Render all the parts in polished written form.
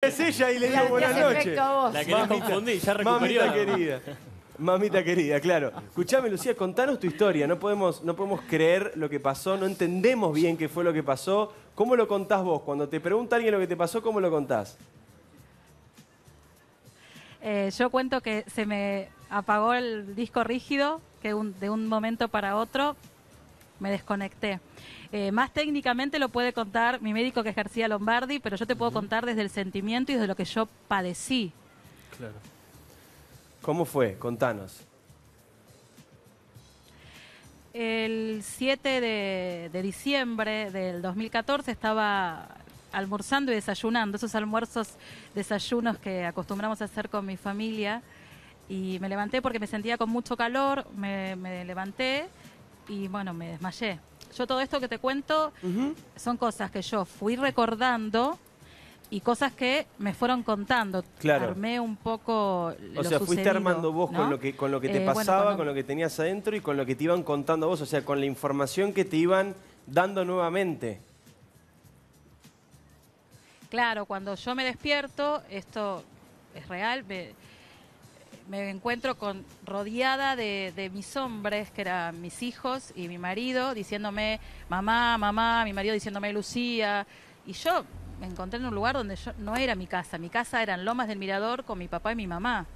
Es ella y le digo Te buenas hace noches. efecto a vos. La querés confundir, ya recuperó. Mamita querida. Mamita querida, claro. Escuchame, Lucía, contanos tu historia. No podemos creer lo que pasó, no entendemos bien qué fue lo que pasó. ¿Cómo lo contás vos? Cuando te pregunta alguien lo que te pasó, ¿cómo lo contás? Yo cuento que se me apagó el disco rígido, que de un momento para otro me desconecté. Más técnicamente lo puede contar mi médico, que es García Lombardi, pero yo te puedo contar desde el sentimiento y desde lo que yo padecí. Claro. ¿Cómo fue? Contanos. El 7 de diciembre del 2014 estaba almorzando y desayunando, esos desayunos que acostumbramos a hacer con mi familia, y me levanté porque me sentía con mucho calor, me levanté y bueno, me desmayé. Yo todo esto que te cuento son cosas que yo fui recordando y cosas que me fueron contando. Claro. Armé un poco lo O sea, fuiste sucedido, armando vos, ¿no? con lo que te Bueno, pasaba, cuando- con lo que tenías adentro y con lo que te iban contando vos, o sea, con la información que te iban dando nuevamente. Claro, cuando yo me despierto, esto es real, me encuentro rodeada de mis hombres, que eran mis hijos y mi marido, diciéndome mamá, mamá, mi marido diciéndome Lucía, y yo me encontré en un lugar donde no era mi casa era en Lomas del Mirador con mi papá y mi mamá,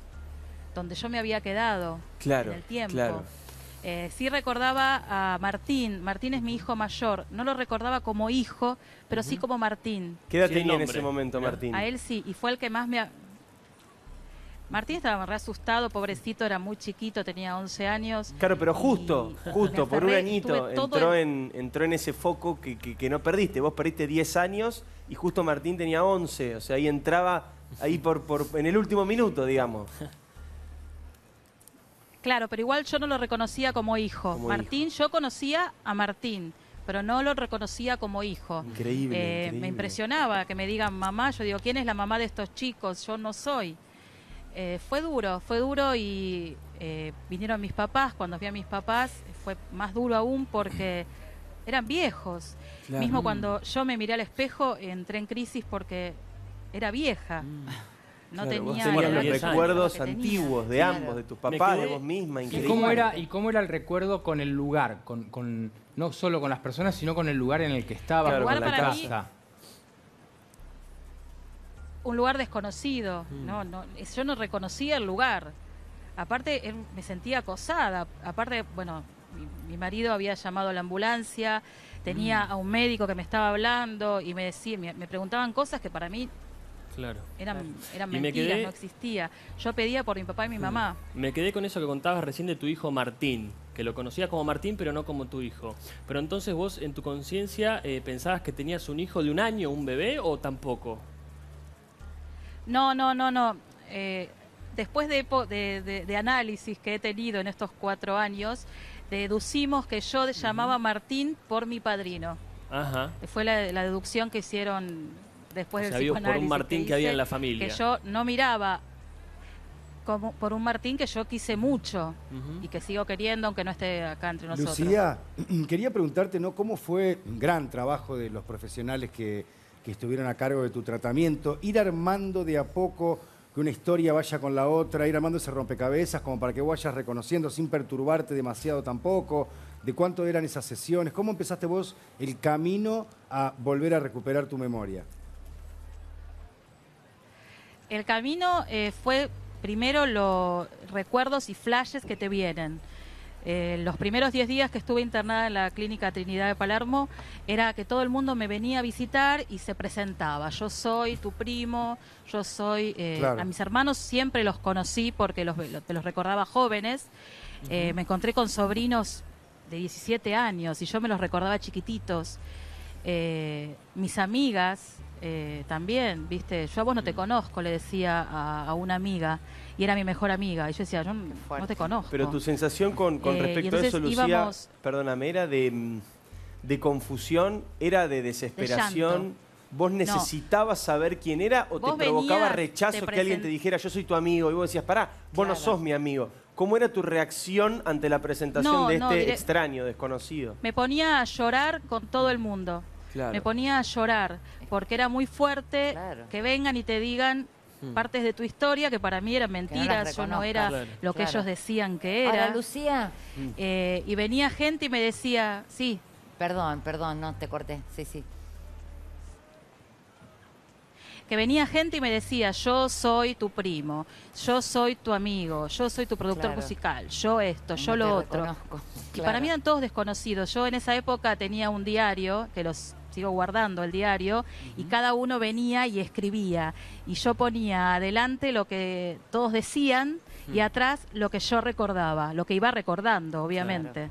donde yo me había quedado Claro, en el tiempo. claro. Sí recordaba a Martín. Martín es mi hijo mayor. No lo recordaba como hijo, pero sí como Martín. ¿Qué edad Sí, tenía en nombre. ese momento, Martín? A él sí, y fue el que más Martín estaba re asustado, pobrecito, era muy chiquito, tenía 11 años. Claro, pero justo, me por un aferré, añito, estuve todo entró en ese foco que no perdiste. Vos perdiste 10 años y justo Martín tenía 11. O sea, ahí entraba ahí en el último minuto, digamos. Claro, pero igual yo no lo reconocía como hijo. Como Martín, yo conocía a Martín, pero no lo reconocía como hijo. Increíble, increíble. Me impresionaba que me digan mamá. Yo digo, ¿quién es la mamá de estos chicos? Yo no soy. Fue duro y vinieron mis papás. Cuando vi a mis papás fue más duro aún porque eran viejos. Claro. Mismo cuando yo me miré al espejo entré en crisis porque era vieja. No Claro, vos tenía tenías la los edad que recuerdos tenía. antiguos de Claro. ambos, de tus papás, de vos misma, ¿Y increíble. cómo era el recuerdo con el lugar? No solo con las personas, sino con el lugar en el que estaba, Claro, con El la lugar para mí- casa. Un lugar desconocido. Yo no reconocía el lugar. Aparte, me sentía acosada. Aparte, bueno, mi marido había llamado a la ambulancia, tenía a un médico que me estaba hablando y me preguntaban cosas que para mí Claro. eran Y me mentiras, quedé- no existía. Yo pedía por mi papá y mi mamá. Me quedé con eso que contabas recién de tu hijo Martín, que lo conocías como Martín, pero no como tu hijo. Pero entonces vos en tu conciencia pensabas que tenías un hijo de un año, un bebé, o tampoco. No. Después de análisis que he tenido en estos 4 años, deducimos que yo llamaba Martín por mi padrino. Ajá. Fue la deducción que hicieron después O sea, del vio por psicoanálisis. un Martín que había hice, en la familia. Que yo no miraba como por un Martín que yo quise mucho y que sigo queriendo, aunque no esté acá entre nosotros. Lucía, quería preguntarte, ¿no? ¿Cómo fue un gran trabajo de los profesionales que estuvieron a cargo de tu tratamiento? Ir armando de a poco que una historia vaya con la otra, ir armando ese rompecabezas como para que vos vayas reconociendo sin perturbarte demasiado tampoco. ¿De cuánto eran esas sesiones? ¿Cómo empezaste vos el camino a volver a recuperar tu memoria? El camino fue primero los recuerdos y flashes que te vienen. Los primeros 10 días que estuve internada en la clínica Trinidad de Palermo era que todo el mundo me venía a visitar y se presentaba. Yo soy tu primo, yo soy... Claro. A mis hermanos siempre los conocí porque te los recordaba jóvenes. Me encontré con sobrinos de 17 años y yo me los recordaba chiquititos. Mis amigas también, ¿viste? Yo a vos no te conozco, le decía a una amiga, y era mi mejor amiga. Y yo decía, yo no te conozco. Pero tu sensación con y respecto a entonces eso, Lucía, íbamos- perdóname, era de confusión, era de desesperación. llanto. ¿Vos necesitabas saber quién era o te Vos provocaba venías, rechazo te que alguien te dijera yo soy tu amigo? Y vos decías, pará, vos no Claro. sos mi amigo. ¿Cómo era tu reacción ante la presentación No, de no, este extraño, desconocido? Me ponía a llorar con todo el mundo. Claro. me ponía a llorar, porque era muy fuerte Claro. que vengan y te digan partes de tu historia que para mí eran mentiras, yo no era Claro. lo que Claro. ellos decían que era. Ahora, Lucía, Y venía gente y me decía, sí, perdón, no, te corté. Sí. que venía gente y me decía, yo soy tu primo, yo soy tu amigo, yo soy tu productor Claro. musical, yo esto, yo No lo te otro. reconozco. Y Claro. para mí eran todos desconocidos. Yo en esa época tenía un diario, que los sigo guardando el diario, y cada uno venía y escribía. Y yo ponía adelante lo que todos decían y atrás lo que yo recordaba, lo que iba recordando, obviamente.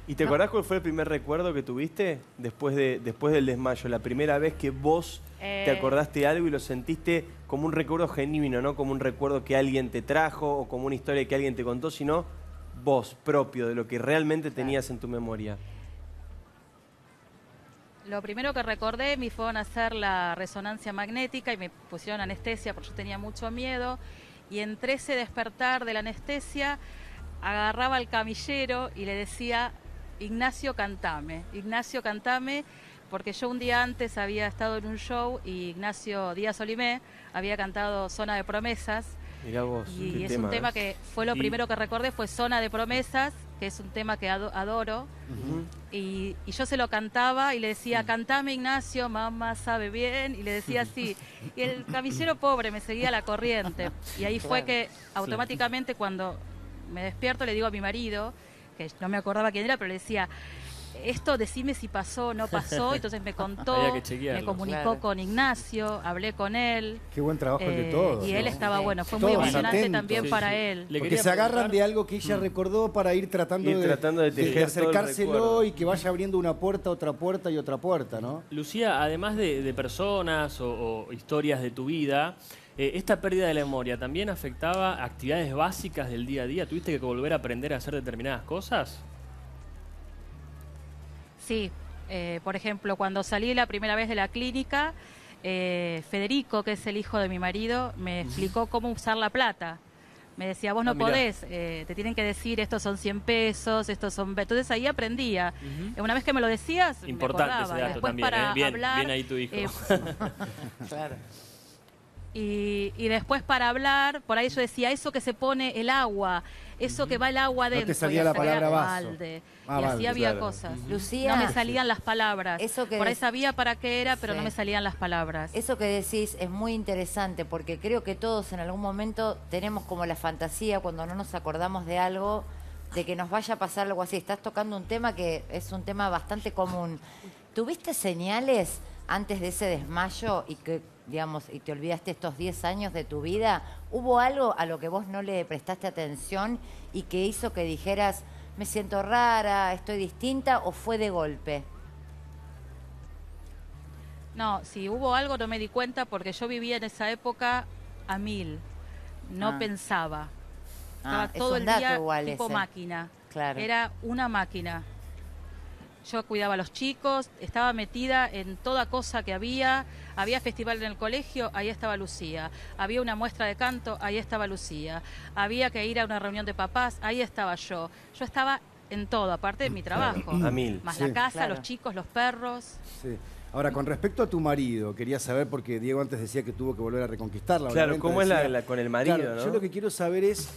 ¿Y te acordás cuál fue el primer recuerdo que tuviste después del desmayo? La primera vez que vos te acordaste de algo y lo sentiste como un recuerdo genuino, no como un recuerdo que alguien te trajo o como una historia que alguien te contó, sino vos, propio, de lo que realmente tenías en tu memoria. Lo primero que recordé, me fueron a hacer la resonancia magnética y me pusieron anestesia porque yo tenía mucho miedo. Y entre ese despertar de la anestesia, agarraba al camillero y le decía, Ignacio, cantame, porque yo un día antes había estado en un show y Ignacio Díaz Olimé había cantado Zona de Promesas. Mirá vos, Y qué es un tema ¿eh? que fue lo Y- primero que recordé, fue Zona de Promesas, que es un tema que adoro. Ujú. Y yo se lo cantaba y le decía, cantame Ignacio, mamá sabe bien, y le decía así. Y el camillero pobre me seguía la corriente. Y ahí fue que automáticamente cuando me despierto le digo a mi marido, que no me acordaba quién era, pero le decía, esto decime si pasó o no pasó. Entonces me contó, Había que chequearlo. me comunicó Claro. con Ignacio, hablé con él. Qué buen trabajo el de todos. Y él ¿no? estaba, Sí. bueno, fue muy Todos emocionante atentos. también Sí, para sí. él. Le Porque quería se agarran preguntar- de algo que ella recordó para ir tratando Ir tratando de tejer todo el acercárselo recuerdo. y que vaya abriendo una puerta, otra puerta y otra puerta, ¿no? Lucía, además de personas o historias de tu vida, esta pérdida de la memoria también afectaba actividades básicas del día a día. ¿Tuviste que volver a aprender a hacer determinadas cosas? Sí, por ejemplo, cuando salí la primera vez de la clínica, Federico, que es el hijo de mi marido, me explicó cómo usar la plata. Me decía, vos no mirá. podés, te tienen que decir, estos son 100 pesos, estos son... Entonces ahí aprendía. Una vez que me lo decías, Importante me ese acordaba. dato Después también, para bien, hablar... bien ahí tu hijo. Claro. Y después para hablar, por ahí yo decía, eso que se pone el agua, eso que va el agua te dentro. salía y la hacía palabra vaso. balde. Ah, Y así balde, había claro. cosas. Lucía, No me salían las palabras. Eso que por ahí des- sabía para qué era, pero Sí. no me salían las palabras. eso que decís es muy interesante porque creo que todos en algún momento tenemos como la fantasía cuando no nos acordamos de algo de que nos vaya a pasar algo así. Estás tocando un tema que es un tema bastante común. ¿Tuviste señales antes de ese desmayo y que, digamos, y te olvidaste estos 10 años de tu vida? ¿Hubo algo a lo que vos no le prestaste atención y que hizo que dijeras, me siento rara, estoy distinta, o fue de golpe? No, si hubo algo no me di cuenta porque yo vivía en esa época a 1000. No Ah. pensaba. Estaba Ah, es todo un el dato día igual tipo ese. máquina. Claro. Era una máquina. Yo cuidaba a los chicos, estaba metida en toda cosa que había. Había festival en el colegio, ahí estaba Lucía. Había una muestra de canto, ahí estaba Lucía. Había que ir a una reunión de papás, ahí estaba yo. Yo estaba en todo, aparte de mi trabajo. A 1000. Más Sí. la casa, Claro. los chicos, los perros. Sí. Ahora, con respecto a tu marido, quería saber, porque Diego antes decía que tuvo que volver a reconquistarla. Claro, obviamente, ¿cómo es decía- con el marido, Claro, no? Yo lo que quiero saber es,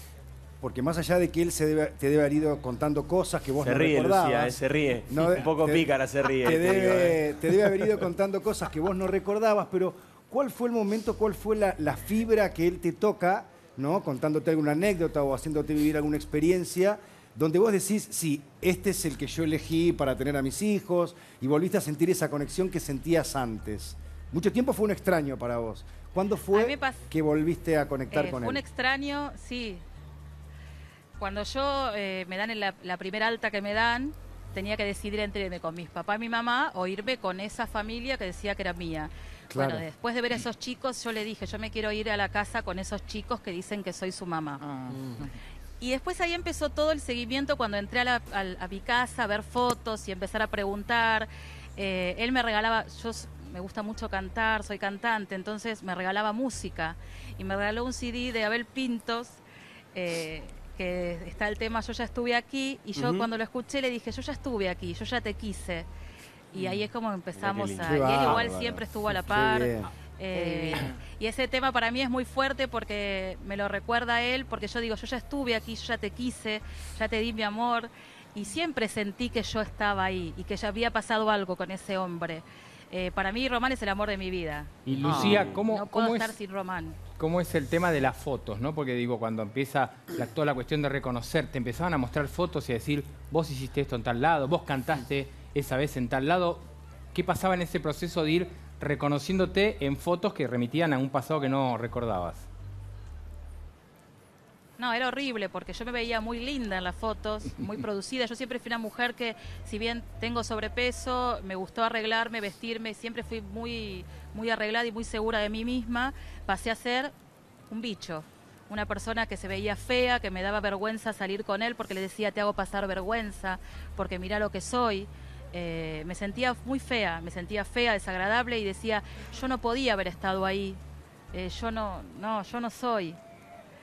porque más allá de que él te debe haber ido contando cosas que vos Se no ríe, recordabas. Lucía, se ríe. No, Un poco te- pícara se ríe. Te te digo, debe haber ido contando cosas que vos no recordabas, pero ¿cuál fue el momento, cuál fue la fibra que él te toca, ¿no? Contándote alguna anécdota o haciéndote vivir alguna experiencia, donde vos decís, sí, este es el que yo elegí para tener a mis hijos, y volviste a sentir esa conexión que sentías antes? Mucho tiempo fue un extraño para vos. ¿Cuándo A mí fue me pas- que volviste a conectar con Fue un él? extraño, sí. Cuando yo me dan la primera alta que me dan, tenía que decidir entre irme con mis papás y mi mamá o irme con esa familia que decía que era mía. Claro. Bueno, después de ver a esos chicos, yo le dije, yo me quiero ir a la casa con esos chicos que dicen que soy su mamá. Ah. Y después ahí empezó todo el seguimiento cuando entré a mi casa a ver fotos y empezar a preguntar. Él me regalaba, me gusta mucho cantar, soy cantante, entonces me regalaba música. Y me regaló un CD de Abel Pintos, que está el tema Yo ya estuve aquí. Y yo Ujú. cuando lo escuché le dije, yo ya estuve aquí, yo ya te quise. Y ahí es como empezamos lindo. a... Qué Y él igual bárbaro. siempre estuvo a la Qué par. bien. Y ese tema para mí es muy fuerte porque me lo recuerda él, porque yo digo, yo ya estuve aquí, yo ya te quise, ya te di mi amor, y siempre sentí que yo estaba ahí y que ya había pasado algo con ese hombre. Para mí Román es el amor de mi vida. Y Lucía, No ¿cómo puedo es? estar sin Román. ¿Cómo es el tema de las fotos, no? Porque digo, cuando empieza toda la cuestión de reconocer, te empezaban a mostrar fotos y a decir, vos hiciste esto en tal lado, vos cantaste esa vez en tal lado. ¿Qué pasaba en ese proceso de ir reconociéndote en fotos que remitían a un pasado que no recordabas? No, era horrible porque yo me veía muy linda en las fotos, muy producida. Yo siempre fui una mujer que, si bien tengo sobrepeso, me gustó arreglarme, vestirme, siempre fui muy, muy arreglada y muy segura de mí misma. Pasé a ser un bicho, una persona que se veía fea, que me daba vergüenza salir con él porque le decía, te hago pasar vergüenza, porque mirá lo que soy. Me sentía muy fea, desagradable y decía, yo no podía haber estado ahí, yo no soy.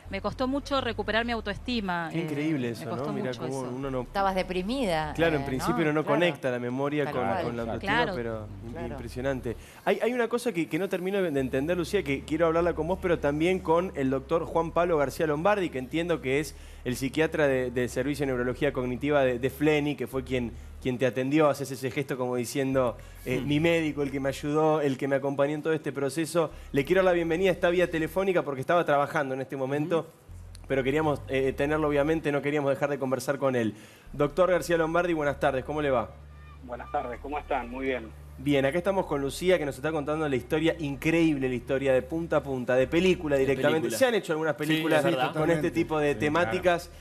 Me costó mucho recuperar mi autoestima. Qué increíble me eso, costó ¿no? Mira mucho cómo eso. uno no... Estabas deprimida. Claro, en principio uno no Claro. conecta la memoria Tal con cual. la autoestima, Claro. pero Claro. impresionante. Hay una cosa que no termino de entender, Lucía, que quiero hablarla con vos, pero también con el doctor Juan Pablo García Lombardi, que entiendo que es el psiquiatra de Servicio de Neurología Cognitiva de Fleni, que fue quien te atendió, haces ese gesto como diciendo, mi médico, el que me ayudó, el que me acompañó en todo este proceso. Le quiero dar la bienvenida a esta vía telefónica porque estaba trabajando en este momento. Pero queríamos tenerlo, obviamente, no queríamos dejar de conversar con él. Doctor García Lombardi, buenas tardes, ¿cómo le va? Buenas tardes, ¿cómo están? Muy bien. Bien, acá estamos con Lucía, que nos está contando la historia increíble, la historia de punta a punta, de película directamente. película. Se han hecho algunas películas es verdad. con Totalmente. este tipo de Sí, temáticas.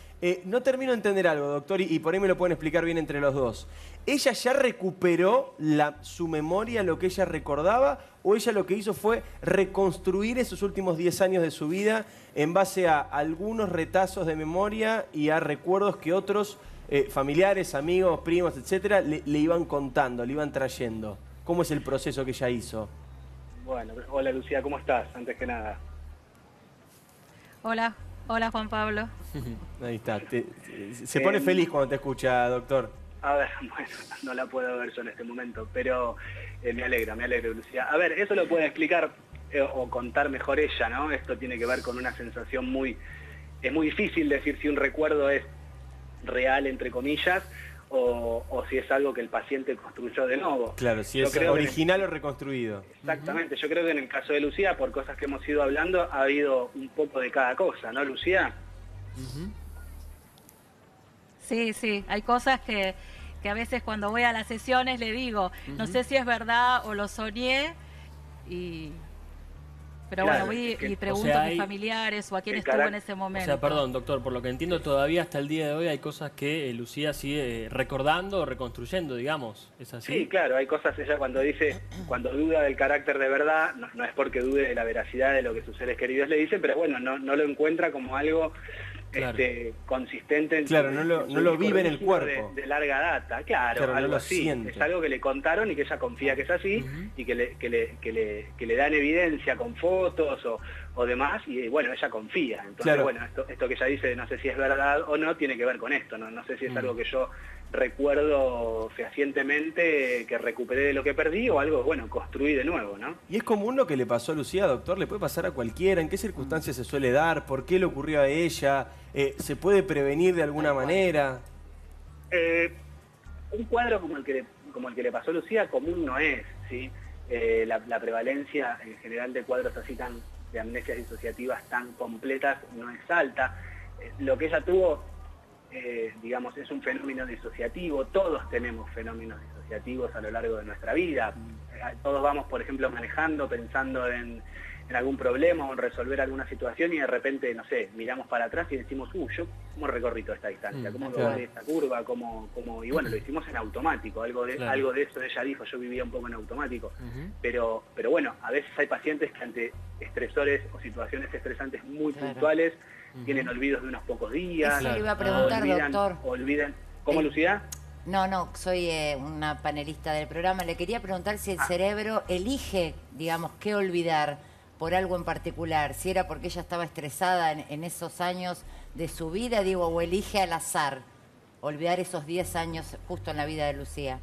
No termino de entender algo, doctor, y por ahí me lo pueden explicar bien entre los dos. ¿Ella ya recuperó su memoria, lo que ella recordaba, o ella lo que hizo fue reconstruir esos últimos 10 años de su vida en base a algunos retazos de memoria y a recuerdos que otros familiares, amigos, primos, etcétera, le iban contando, le iban trayendo? ¿Cómo es el proceso que ella hizo? Bueno, hola Lucía, ¿cómo estás? Antes que nada. Hola Juan Pablo. Ahí está. Se pone feliz cuando te escucha, doctor. A ver, bueno, no la puedo ver yo en este momento, pero me alegra, Lucía. A ver, eso lo puede explicar o contar mejor ella, ¿no? Esto tiene que ver con una sensación es muy difícil decir si un recuerdo es real, entre comillas, o si es algo que el paciente construyó de nuevo. Claro, si Yo es creo que original o reconstruido. Exactamente, yo creo que en el caso de Lucía, por cosas que hemos ido hablando, ha habido un poco de cada cosa, ¿no, Lucía? Sí, hay cosas que a veces cuando voy a las sesiones le digo, no sé si es verdad o lo soñé, pero Claro, bueno, voy es que, y o pregunto sea, a mis hay- familiares o a quién el estuvo en carácter- ese O momento. sea, perdón, doctor, por lo que entiendo, todavía hasta el día de hoy hay cosas que Lucía sigue recordando o reconstruyendo, digamos. ¿Es así? Sí, claro, hay cosas, ella cuando duda del carácter de verdad, no es porque dude de la veracidad de lo que sus seres queridos le dicen, pero bueno, no lo encuentra como algo Claro. consistente en Claro, su- no lo- en su no lo disco vive en el rígido cuerpo. de larga data, claro, Claro, no algo lo así. siente. Es algo que le contaron y que ella confía que es así y que le dan evidencia con fotos o demás, y bueno, ella confía. Entonces, Claro. bueno, esto que ella dice, no sé si es verdad o no, tiene que ver con esto, no sé si es algo que yo recuerdo fehacientemente que recuperé de lo que perdí o algo, bueno, construí de nuevo, ¿no? ¿Y es común lo que le pasó a Lucía, doctor? ¿Le puede pasar a cualquiera? ¿En qué circunstancias se suele dar? ¿Por qué le ocurrió a ella? ¿Se puede prevenir de alguna manera? Un cuadro como el que le pasó a Lucía común no es, ¿sí? La prevalencia en general de cuadros así de amnesias disociativas tan completas no es alta. Lo que ella tuvo, digamos, es un fenómeno disociativo. Todos tenemos fenómenos disociativos a lo largo de nuestra vida. Todos vamos, por ejemplo, manejando, pensando en algún problema o en resolver alguna situación y de repente, no sé, miramos para atrás y decimos, yo cómo recorrí toda esta distancia, cómo claro. logré esta curva, y bueno, lo hicimos en automático, algo de eso ella dijo, yo vivía un poco en automático, pero bueno, a veces hay pacientes que ante estresores o situaciones estresantes muy puntuales tienen olvidos de unos pocos días. Eso le iba a preguntar, doctor. Olvidan, ¿cómo, Lucía? No, soy una panelista del programa. Le quería preguntar si el cerebro elige, digamos, qué olvidar por algo en particular. Si era porque ella estaba estresada en esos años de su vida, digo, o elige al azar olvidar esos 10 años justo en la vida de Lucía.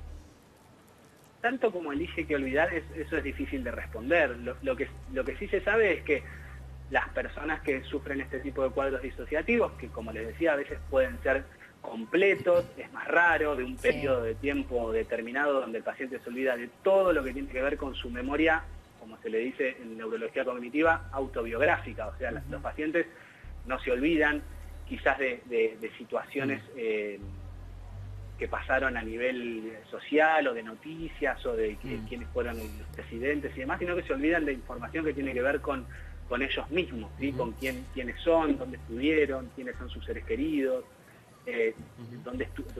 tanto como elige qué olvidar, eso es difícil de responder. Lo que sí se sabe es que las personas que sufren este tipo de cuadros disociativos, que como les decía, a veces pueden ser completos, es más raro, de un periodo de tiempo determinado donde el paciente se olvida de todo lo que tiene que ver con su memoria, como se le dice en neurología cognitiva, autobiográfica. O sea, los pacientes no se olvidan quizás de situaciones que pasaron a nivel social o de noticias o de quiénes fueron los presidentes y demás, sino que se olvidan de información que tiene que ver con ellos mismos, ¿sí? Con quiénes son, dónde estuvieron, quiénes son sus seres queridos,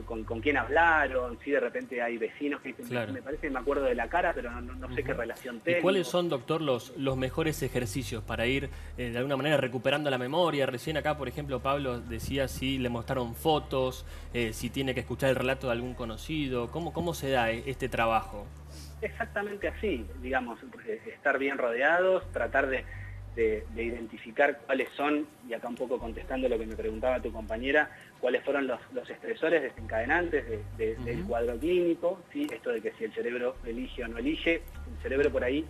con quién hablaron, si de repente hay vecinos que dicen, Claro. me parece que me acuerdo de la cara, pero no sé qué relación tengo. ¿Y cuáles son, doctor, los mejores ejercicios para ir de alguna manera recuperando la memoria? Recién acá, por ejemplo, Pablo decía si le mostraron fotos, si tiene que escuchar el relato de algún conocido. ¿Cómo se da este trabajo? Exactamente así, digamos, estar bien rodeados, tratar de identificar cuáles son, y acá un poco contestando lo que me preguntaba tu compañera, cuáles fueron los estresores desencadenantes del cuadro clínico, ¿sí? Esto de que si el cerebro elige o no elige, el cerebro por ahí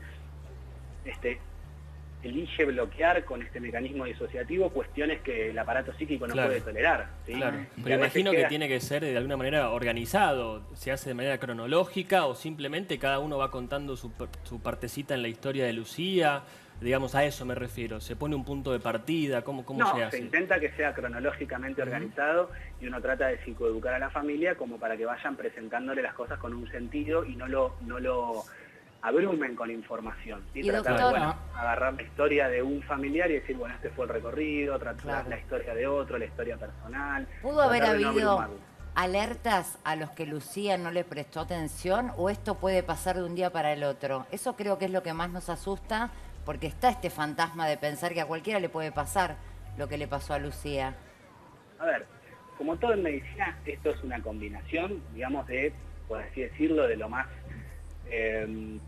elige bloquear con este mecanismo disociativo cuestiones que el aparato psíquico no puede tolerar, ¿sí? Claro. Y Pero a veces imagino que tiene que ser de alguna manera organizado, se hace de manera cronológica o simplemente cada uno va contando su partecita en la historia de Lucía. Digamos, a eso me refiero. ¿Se pone un punto de partida? ¿Cómo se hace? Se intenta que sea cronológicamente organizado y uno trata de psicoeducar a la familia como para que vayan presentándole las cosas con un sentido y no lo abrumen con información. Y tratar de agarrar la historia de un familiar y decir, bueno, este fue el recorrido, tratar la historia de otro, la historia personal. ¿Pudo haber habido alertas a los que Lucía no le prestó atención o esto puede pasar de un día para el otro? Eso creo que es lo que más nos asusta, porque está este fantasma de pensar que a cualquiera le puede pasar lo que le pasó a Lucía. A ver, como todo en medicina, esto es una combinación, digamos, de, por así decirlo, de lo más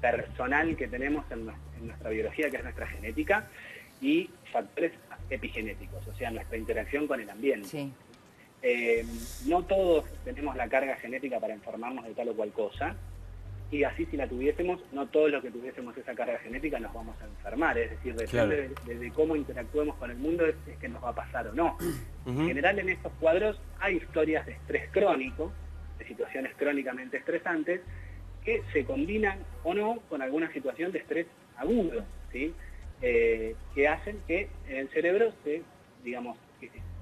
personal que tenemos en nuestra biología, que es nuestra genética, y factores epigenéticos, o sea, nuestra interacción con el ambiente. Sí. No todos tenemos la carga genética para enfermarnos de tal o cual cosa, y así si la tuviésemos, no todos los que tuviésemos esa carga genética nos vamos a enfermar, es decir, depende de cómo interactuemos con el mundo es que nos va a pasar o no. En general en estos cuadros hay historias de estrés crónico, de situaciones crónicamente estresantes, que se combinan o no con alguna situación de estrés agudo, ¿sí? Que hacen que en el cerebro que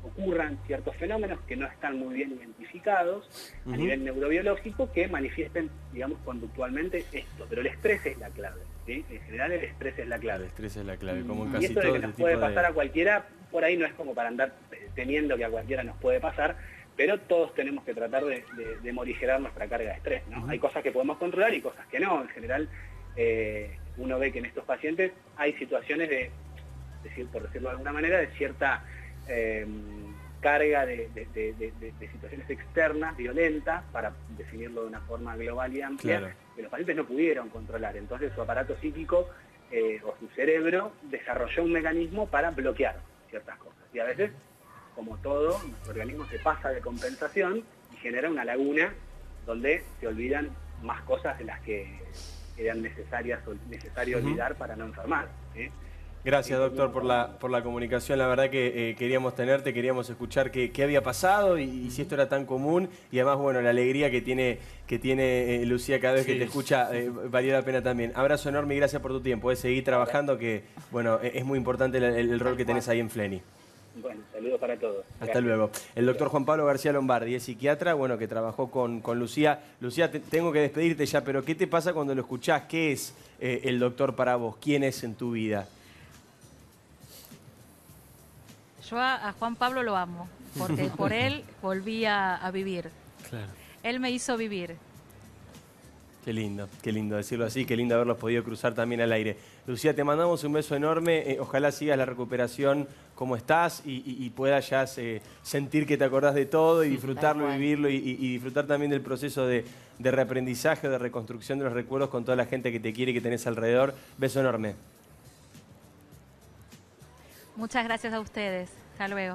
ocurran ciertos fenómenos que no están muy bien identificados a nivel neurobiológico que manifiesten, digamos, conductualmente esto. Pero el estrés es la clave, ¿sí? En general el estrés es la clave. El estrés es la clave, como en Y casi esto de todo que este nos tipo puede de... pasar a cualquiera, por ahí no es como para andar temiendo que a cualquiera nos puede pasar, pero todos tenemos que tratar de morigerar nuestra carga de estrés, ¿no? Hay cosas que podemos controlar y cosas que no. En general, uno ve que en estos pacientes hay situaciones por decirlo de alguna manera, de cierta carga de situaciones externas, violentas, para definirlo de una forma global y amplia, que los pacientes no pudieron controlar. Entonces su aparato psíquico o su cerebro desarrolló un mecanismo para bloquear ciertas cosas. Y a veces, como todo, nuestro organismo se pasa de compensación y genera una laguna donde se olvidan más cosas de las que eran necesario olvidar para no enfermar, ¿sí? Gracias, doctor, por la comunicación. La verdad que queríamos tenerte, queríamos escuchar qué había pasado y si esto era tan común. Y además, bueno, la alegría que tiene Lucía cada vez que te escucha valió la pena también. Abrazo enorme y gracias por tu tiempo. Seguir trabajando, que bueno, es muy importante el rol que tenés ahí en Fleni. Bueno, saludos para todos. Hasta luego. El doctor Juan Pablo García Lombardi es psiquiatra, bueno, que trabajó con Lucía. Lucía, tengo que despedirte ya, pero ¿qué te pasa cuando lo escuchás? ¿Qué es el doctor para vos? ¿Quién es en tu vida? Yo a Juan Pablo lo amo, porque por él volví a vivir. Claro. Él me hizo vivir. Qué lindo decirlo así, qué lindo haberlos podido cruzar también al aire. Lucía, te mandamos un beso enorme, ojalá sigas la recuperación como estás y puedas ya sentir que te acordás de todo y disfrutarlo, vivirlo y disfrutar también del proceso de reaprendizaje, de reconstrucción de los recuerdos con toda la gente que te quiere y que tenés alrededor. Beso enorme. Muchas gracias a ustedes. Hasta luego.